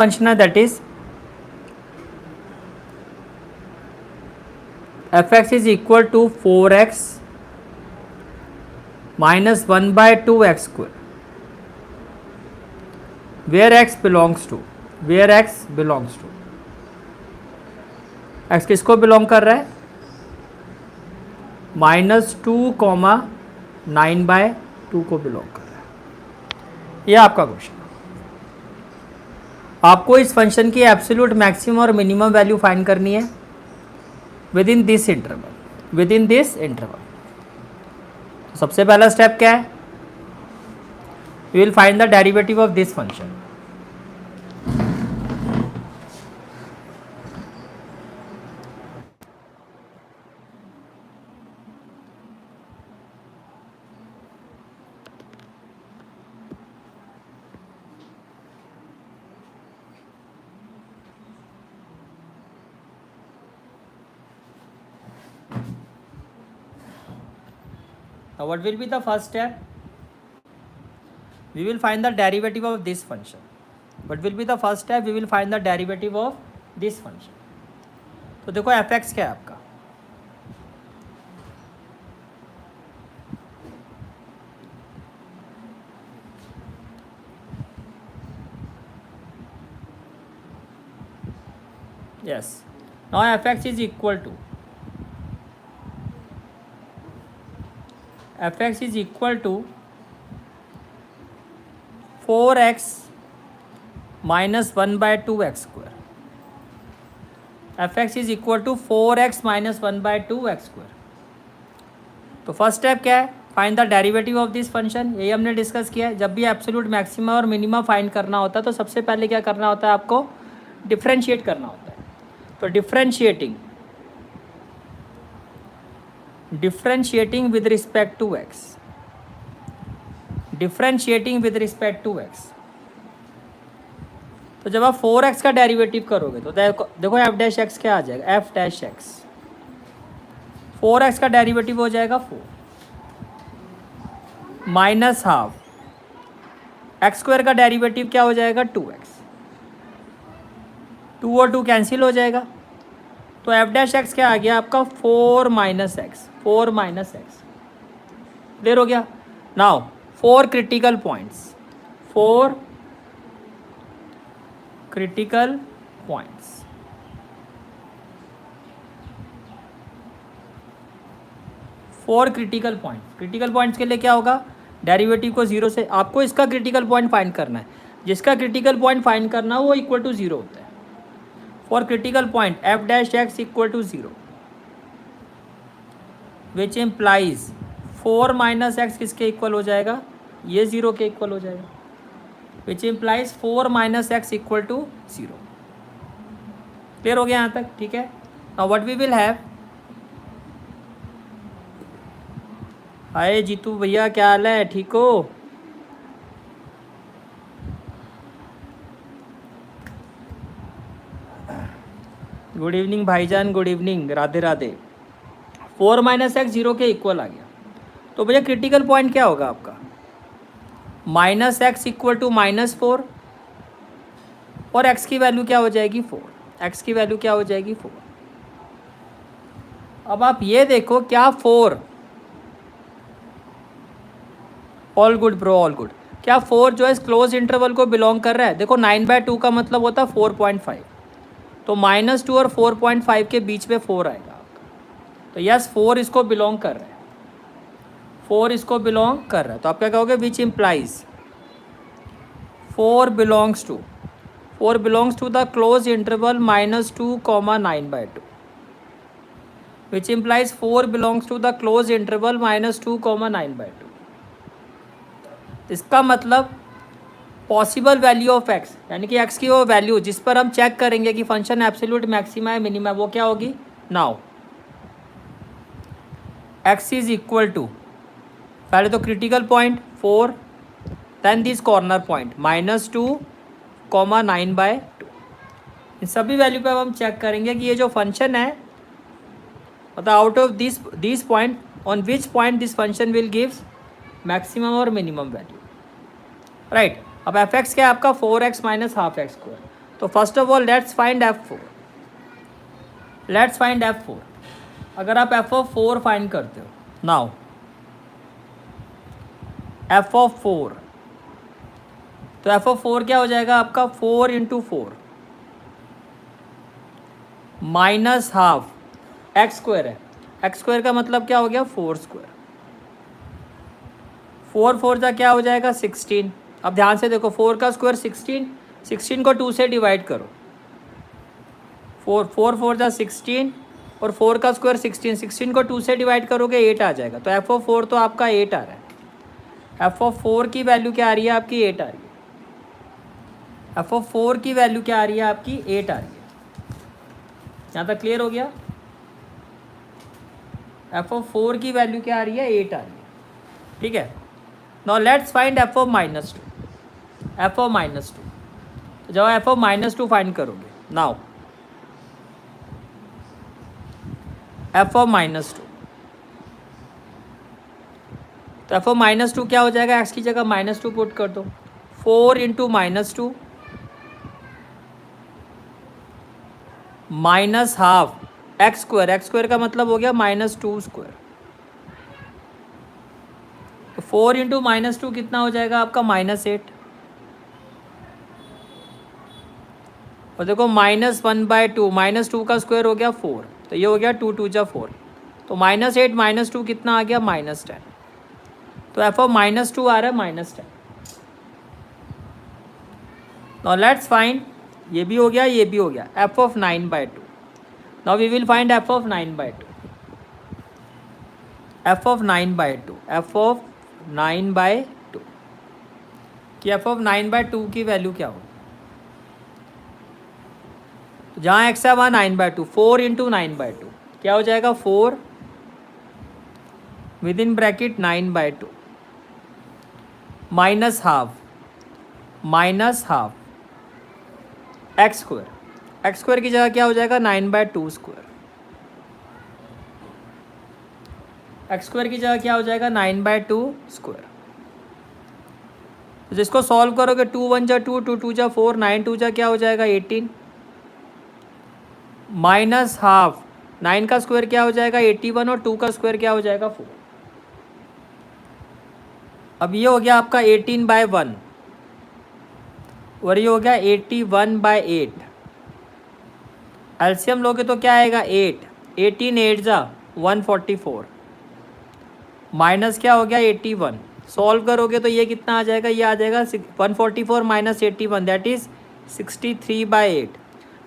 Function है that is F X is equal to 4x minus 1/2 x square where x belongs to x किसको belong कर रहा है -2,9/2 को बिलोंग कर रहा है। ये आपका क्वेश्चन। आपको इस फंक्शन की एब्सोल्यूट मैक्सिमम और मिनिमम वैल्यू फाइंड करनी है विद इन दिस इंटरवल। तो सबसे पहला स्टेप क्या है, we will find the derivative of this function. Now what will be the first step? We will find the derivative of this function. What will be the first step? We will find the derivative of this function. तो देखो F X क्या है आपका, yes, now F X is equal to 4x minus 1/2 x square. F X is equal to 4x minus 1/2 x square. तो first step क्या है, find the derivative of this function. यही हमने डिस्कस किया है, जब भी एब्सोल्यूट मैक्सिमम और मिनिमम फाइंड करना होता है तो सबसे पहले क्या करना होता है, आपको डिफ्रेंशिएट करना होता है। तो differentiating with respect to X, तो जब आप 4x का डेरिवेटिव करोगे तो देखो एफ डैश एक्स क्या आ जाएगा, एफ डैश एक्स 4x का डेरिवेटिव हो जाएगा 4 माइनस हाफ एक्स स्क्वायर का डेरिवेटिव क्या हो जाएगा 2x, 2 और 2 कैंसिल हो जाएगा। तो एफ डैश एक्स क्या आ गया आपका 4 माइनस एक्स क्लियर हो गया। Now 4 critical points, 4 critical points के लिए क्या होगा, डेरिवेटिव को 0 से, आपको इसका क्रिटिकल पॉइंट फाइंड करना है, जिसका क्रिटिकल पॉइंट फाइंड करना हो वो इक्वल टू 0 होता है। For critical point F dash X equal to 0 which implies 4 minus X किसके इक्वल हो जाएगा, ये 0 के इक्वल हो जाएगा, which implies 4 minus X equal to 0। Clear हो गया यहाँ तक, ठीक है। Now what we will have, hi Jitu भैया क्या हाल है, ठीक हो। गुड इवनिंग भाईजान, good evening, Radhe Radhe. 4 minus X 0 के इक्वल आ गया, तो भैया क्रिटिकल पॉइंट क्या होगा आपका, माइनस एक्स इक्वल टू -4 और एक्स की वैल्यू क्या हो जाएगी 4, अब आप ये देखो क्या 4, all good bro all good, क्या 4 जो है क्लोज इंटरवल को बिलोंग कर रहा है। देखो 9/2 का मतलब होता है 4.5, तो -2 और 4.5 के बीच में 4 आएगा आपका। तो यस 4 इसको बिलोंग कर रहा है, तो आप क्या कहोगे, which implies 4 belongs to the close interval -2,9/2, which implies 4 belongs to the close interval -2,9/2। इसका मतलब पॉसिबल वैल्यू ऑफ एक्स, यानी कि एक्स की वो वैल्यू जिस पर हम चेक करेंगे कि फंक्शन एब्सोल्यूट मैक्सिमा है मिनिमा, वो क्या होगी। Now X is equal to, पहले तो critical point 4, then this corner point -2,9/2। इन सभी वैल्यू पे हम चेक करेंगे कि ये जो फंक्शन है, मतलब out of this point on which point this function will gives maximum और मिनिमम वैल्यू, राइट। अब एफ एक्स क्या है आपका 4x minus half X square, तो first of all let's find F4. Let's find F4. अगर आप F of 4 find करते हो, नाउ F ऑफ 4, तो F ऑफ 4 क्या हो जाएगा आपका 4 into 4 minus half X square है. एक्स स्क्वायर का मतलब क्या हो गया 4 स्क्वायर. 4 4 का क्या हो जाएगा 16. अब ध्यान से देखो 4 का स्क्वायर 16, 16 को 2 से डिवाइड करो. 4 4 4 जा 16 और 4 का स्क्वायर 16, 16 को 2 से डिवाइड करोगे 8 आ जाएगा. तो F ऑफ 4 तो आपका 8 आ रहा है. F ऑफ 4 की वैल्यू क्या आ रही है आपकी 8 आ रही है. F ऑफ 4 की वैल्यू क्या आ रही है आपकी 8 आ रही है. यहाँ तक क्लियर हो गया. F ऑफ 4 की वैल्यू क्या आ रही है 8 आ रही है. ठीक है. Now let's find F of -2. F of -2. तो जब F ऑफ -2 फाइंड करोगे, नाउ F ऑफ -2, तो F ऑफ -2 क्या हो जाएगा, x की जगह -2 पुट कर दो. 4 into -2 minus half X square. X square का मतलब हो गया -2 स्क्वायर. तो 4 इंटू -2 कितना हो जाएगा आपका -8. और देखो -1/2, -2 का स्क्वायर हो गया 4, तो ये हो गया 2 2 जा 4. तो -8 -2 कितना आ गया -10. तो F ऑफ -2 आ रहा है -10. नाउ लेट्स फाइंड, ये भी हो गया ये भी हो गया, F of 9/2. Now we will find F of 9/2. F of 9/2, F of 9/2 कि F ऑफ 9/2 की वैल्यू क्या हो. तो जहाँ x है वहाँ 9/2, 4 इंटू 9/2 क्या हो जाएगा 4 with in bracket 9/2 minus half X square. X square की जगह क्या हो जाएगा 9/2 स्क्वायर. एक्स स्क्वायर की जगह क्या हो जाएगा 9/2 स्क्वायर. तो जिसको सॉल्व करोगे 2 1 जा 2, 2 2 जा 4, 9 2 जा क्या हो जाएगा 18 माइनस हाफ 9 का स्क्वायर क्या हो जाएगा 81 और 2 का स्क्वायर क्या हो जाएगा 4. अब ये हो गया आपका 18/1 और ये हो गया 81/8. एलसीएम लोगे तो क्या आएगा 8, 18 8 जा 144 माइनस क्या हो गया 81. सॉल्व करोगे तो ये कितना आ जाएगा, ये आ जाएगा 144 माइनस 81 दैट इज 63/8.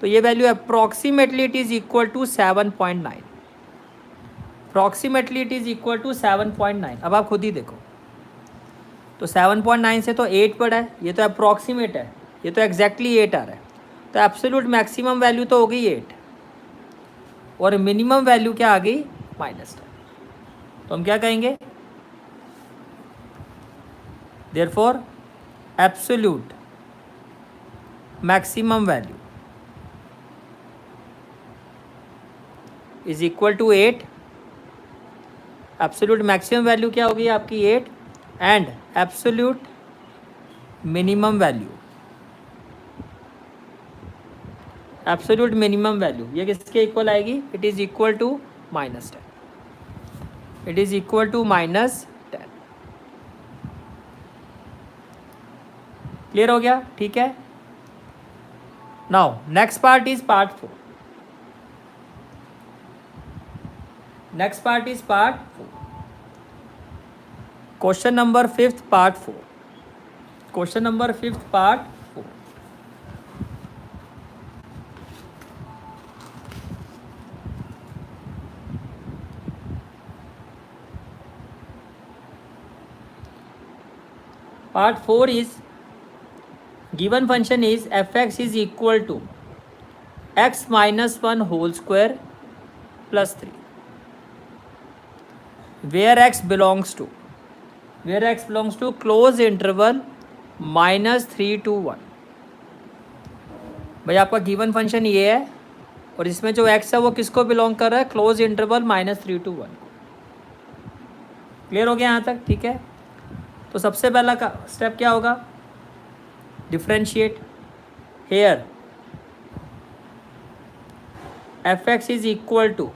तो ये value approximately it is equal to 7.9. Approximately it is equal to 7.9. अब आप खुद ही देखो, तो 7.9 से तो 8 पड़ा है, ये तो अप्रॉक्सीमेट है, ये तो एग्जैक्टली 8 आ रहा है. तो एब्सोल्यूट मैक्सिमम वैल्यू तो हो गई 8 और मिनिमम वैल्यू क्या आ गई -10. तो हम क्या कहेंगे, therefore absolute maximum value is equal to 8. Absolute maximum value क्या होगी आपकी 8 and absolute minimum value, absolute minimum value ये किसके इक्वल आएगी, it is equal to -10. It is equal to -10. Clear हो गया. ठीक है. Now next part is part 4. Next part is part 4. Question number 5th part 4. Question number 5th part 4. Part 4 is given function is fx is equal to x minus 1 whole square plus 3 where x belongs to close interval -3 to 1. भाई आपका given function ये है और इसमें जो x है वो किसको बिलोंग कर रहा है, क्लोज इंटरवल -3 to 1. क्लियर हो गया यहाँ तक. ठीक है. तो सबसे पहला का स्टेप क्या होगा, differentiate. Here F X is equal to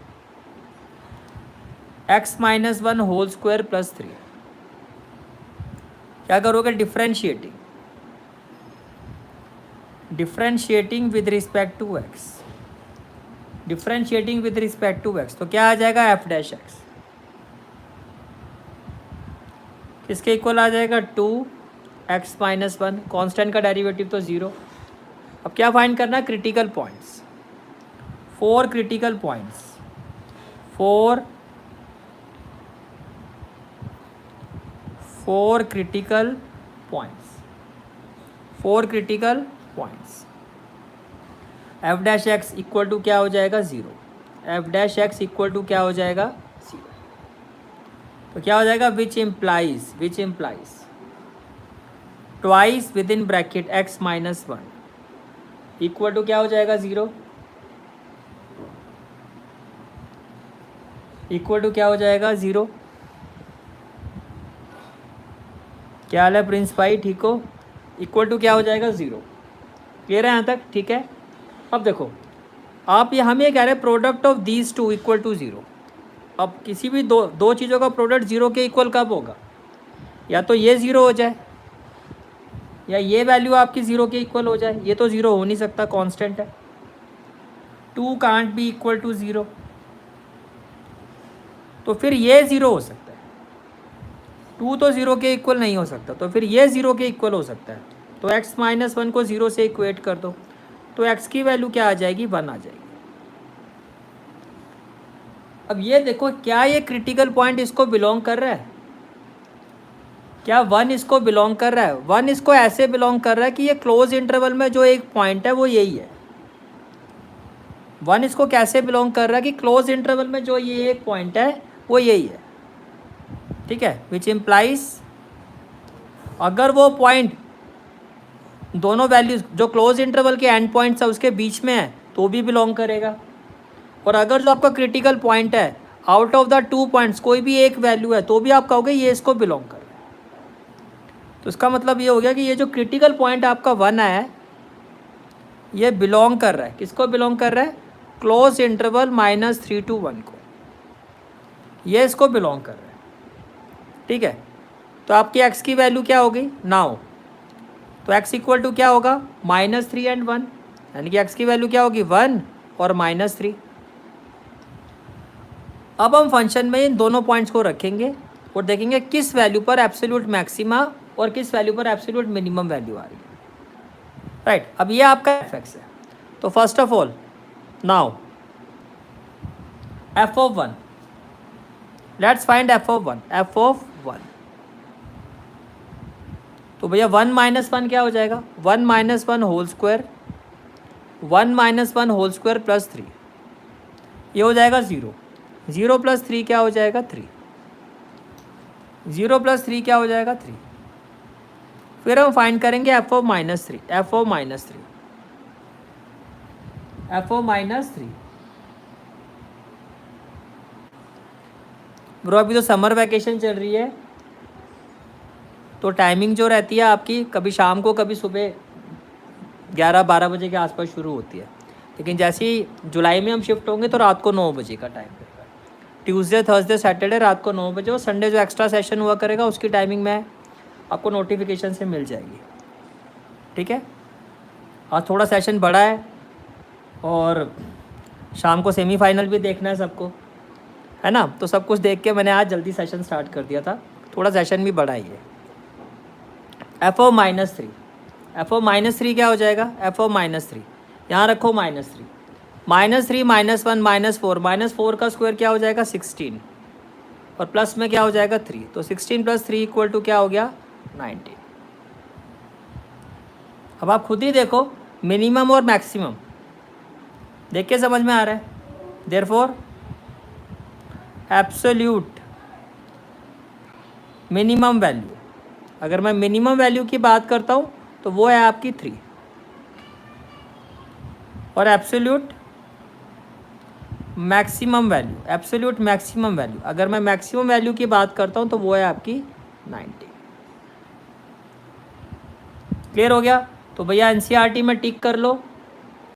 X minus one whole square plus 3। क्या करोगे? Differentiating with respect to X, differentiating with respect to X, तो क्या आ जाएगा? एफ डैश एक्स किसके इक्वल आ जाएगा? 2x माइनस वन, कॉन्स्टेंट का डेरिवेटिव तो 0। अब क्या फाइंड करना है? Critical points, 4 critical points, 4 critical points, 4 critical points. F dash X equal to क्या हो जाएगा? 0। F dash X equal to क्या हो जाएगा? 0। तो क्या हो जाएगा? Which implies twice within bracket X minus one equal to क्या हो जाएगा? 0। इक्वल टू क्या हो जाएगा? 0। क्या हाल है प्रिंस भाई, ठीक हो? इक्वल टू क्या हो जाएगा? 0। क्लियर है यहाँ तक? ठीक है। अब देखो, आप ये हम ये कह रहे हैं product of these two equal to 0। अब किसी भी दो चीज़ों का प्रोडक्ट 0 के इक्वल कब होगा? या तो ये 0 हो जाए या ये वैल्यू आपकी 0 के इक्वल हो जाए। ये तो 0 हो नहीं सकता, कांस्टेंट है। 2 कांट बी इक्वल टू 0, तो फिर ये 0 हो सकता है। 2 तो 0 के इक्वल नहीं हो सकता, तो फिर ये 0 के इक्वल हो सकता है। तो x माइनस वन को 0 से इक्वेट कर दो, तो x की वैल्यू क्या आ जाएगी? 1 आ जाएगी। अब ये देखो, क्या ये क्रिटिकल पॉइंट इसको बिलोंग कर रहा है? क्या 1 इसको बिलोंग कर रहा है? 1 इसको ऐसे बिलोंग कर रहा है कि ये क्लोज इंटरवल में जो एक पॉइंट है वो यही है। 1 इसको कैसे बिलोंग कर रहा है कि क्लोज इंटरवल में जो ये एक पॉइंट है वो यही है। ठीक है, विच इम्प्लाइज अगर वो पॉइंट दोनों वैल्यूज जो क्लोज इंटरवल के एंड पॉइंट्स है उसके बीच में है तो भी बिलोंग करेगा। और अगर जो आपका क्रिटिकल पॉइंट है आउट ऑफ द 2 पॉइंट्स कोई भी एक वैल्यू है तो भी आप कहोगे ये इसको बिलोंग कर रहा है। तो इसका मतलब ये हो गया कि ये जो क्रिटिकल पॉइंट आपका 1 है ये बिलोंग कर रहा है, किसको बिलोंग कर रहा है? क्लोज इंटरवल -3 to 1 को, ये इसको बिलोंग कर रहा है। ठीक है, तो आपकी x की वैल्यू क्या हो गई नाउ? तो x इक्वल टू क्या होगा? -3 and 1, यानी कि x की वैल्यू क्या होगी? 1 और -3। अब हम फंक्शन में इन दोनों पॉइंट्स को रखेंगे और देखेंगे किस वैल्यू पर एब्सोल्यूट मैक्सिमा और किस वैल्यू पर एब्सोल्यूट मिनिमम वैल्यू आ रही है। राइट, अब ये आपका एफ एक्स है। तो first of all now F of 1, let's find F of 1। F of 1, तो भैया 1 माइनस 1 क्या हो जाएगा? 1 minus 1 whole square, 1 minus 1 whole square plus 3, ये हो जाएगा 0। 0 प्लस 3 क्या हो जाएगा? 3। 0 प्लस 3 क्या हो जाएगा? 3। फिर हम फाइंड करेंगे F of -3, F of -3, F of -3। Bro अभी तो समर वैकेशन चल रही है तो टाइमिंग जो रहती है आपकी कभी शाम को कभी सुबह 11-12 बजे के आसपास शुरू होती है, लेकिन जैसे ही जुलाई में हम शिफ्ट होंगे तो रात को 9 बजे का टाइम रहेगा। ट्यूसडे, थर्सडे, सैटरडे रात को 9 बजे, और संडे जो एक्स्ट्रा सेशन हुआ करेगा उसकी टाइमिंग में आपको नोटिफिकेशन से मिल जाएगी। ठीक है, आज थोड़ा सेशन बड़ा है और शाम को सेमीफाइनल भी देखना है सबको, है ना? तो सब कुछ देख के मैंने आज जल्दी सेशन स्टार्ट कर दिया था, थोड़ा सेशन भी बड़ा ही है। एफ ऑफ -3, एफ ऑफ -3 क्या हो जाएगा? एफ ऑफ -3 यहाँ रखो -3, -3 -1 -4, -4 का स्क्वायर क्या हो जाएगा? 16, और प्लस में क्या हो जाएगा? 3। तो 16 + 3 इक्वल टू क्या हो गया? 19। अब आप खुद ही देखो मिनिमम और मैक्सिमम देख के समझ में आ रहा है। देयरफॉर एब्सोल्यूट मिनिमम वैल्यू, अगर मैं मिनिमम वैल्यू की बात करता हूँ तो वो है आपकी 3, और absolute maximum value, absolute maximum value अगर मैं मैक्सिमम वैल्यू की बात करता हूँ तो वो है आपकी 90। क्लियर हो गया? तो भैया एनसीईआरटी में टिक कर लो